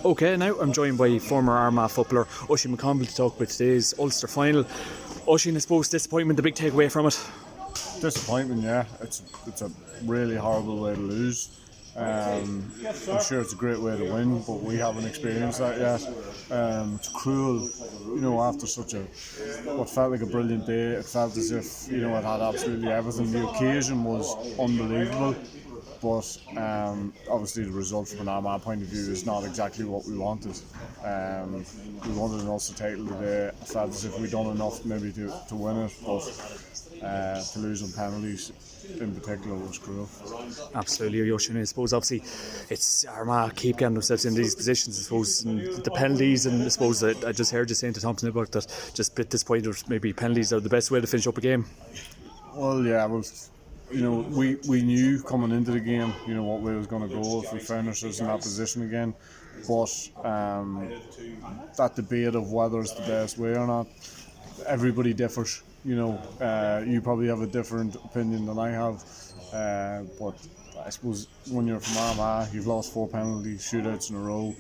Okay, now I'm joined by former Armagh footballer Oisin McConville to talk about today's Ulster Final. Oisin, I suppose disappointment, the big takeaway from it? Disappointment, yeah. It's a really horrible way to lose. I'm sure it's a great way to win, but we haven't experienced that yet. It's cruel, after such what felt like a brilliant day. It felt as if, it had absolutely everything. The occasion was unbelievable, but obviously the result from an Armagh point of view is not exactly what we wanted. We wanted an Ulster title today. It felt as if we'd done enough maybe to win it, but to lose on penalties in particular was cruel. Absolutely, Oisin. I suppose obviously it's Armagh keep getting themselves in these positions, I suppose, and the penalties, and I suppose I just heard you saying to Thompson about that, just a bit disappointed maybe penalties are the best way to finish up a game. Well, yeah, we knew coming into the game, what way it was going to go if we found ourselves in that position again. But that debate of whether it's the best way or not, everybody differs. You probably have a different opinion than I have. But I suppose when you're from Armagh, you've lost 4 penalty shootouts in a row.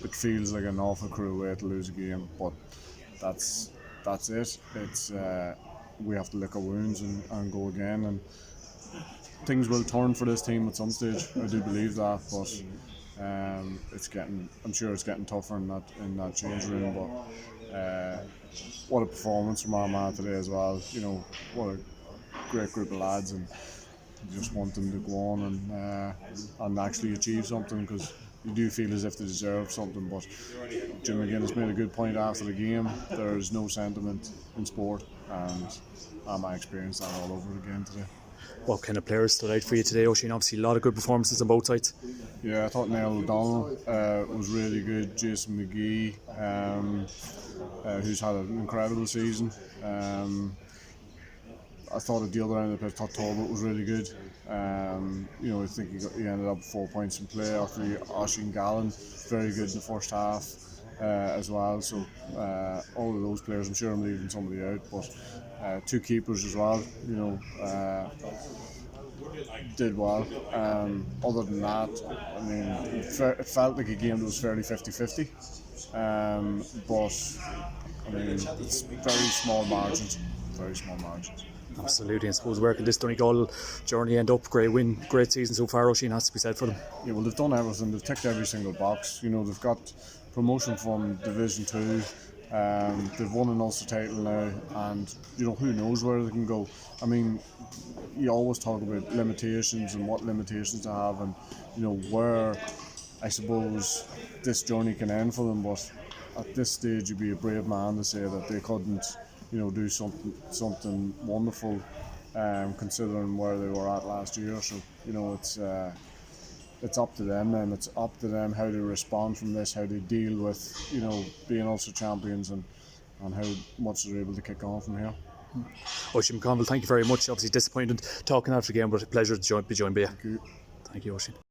It feels like an awful cruel way to lose a game. But that's it. It's we have to lick our wounds and go again, and things will turn for this team at some stage. I do believe that, but I'm sure it's getting tougher in that change room. But what a performance from Armagh today as well. What a great group of lads, and you just want them to go on and actually achieve something, because you do feel as if they deserve something. But Jim McGuinness made a good point after the game. There is no sentiment in sport, and Armagh experienced that all over again today. What kind of players stood out for you today, Oisin? Obviously a lot of good performances on both sides. Yeah, I thought Niall O'Donnell was really good. Jason McGee, who's had an incredible season. I thought at the other end of the pitch, I thought Talbot was really good. I think he ended up with 4 points in play after Oisin Gallen, very good in the first half as well. So all of those players, I'm sure I'm leaving somebody out, but 2 keepers as well, did well. Other than that, it felt like a game that was fairly 50-50. But it's very small margins. Absolutely. I suppose where can this Donegal journey end up? Great win, great season so far, Oisin, has to be said for them. Yeah, well, they've done everything. They've ticked every single box. They've got promotion from Division 2. They've won an Ulster title now, and who knows where they can go. You always talk about limitations and what limitations they have, and where I suppose this journey can end for them. But at this stage, you'd be a brave man to say that they couldn't do something wonderful, considering where they were at last year. So it's up to them then. It's up to them how they respond from this, how they deal with being Ulster champions, and how much they're able to kick on from here. Oisin McConville, thank you very much. Obviously disappointed talking after the game, but a pleasure to be joined by you. Thank you. Thank you, Oisin.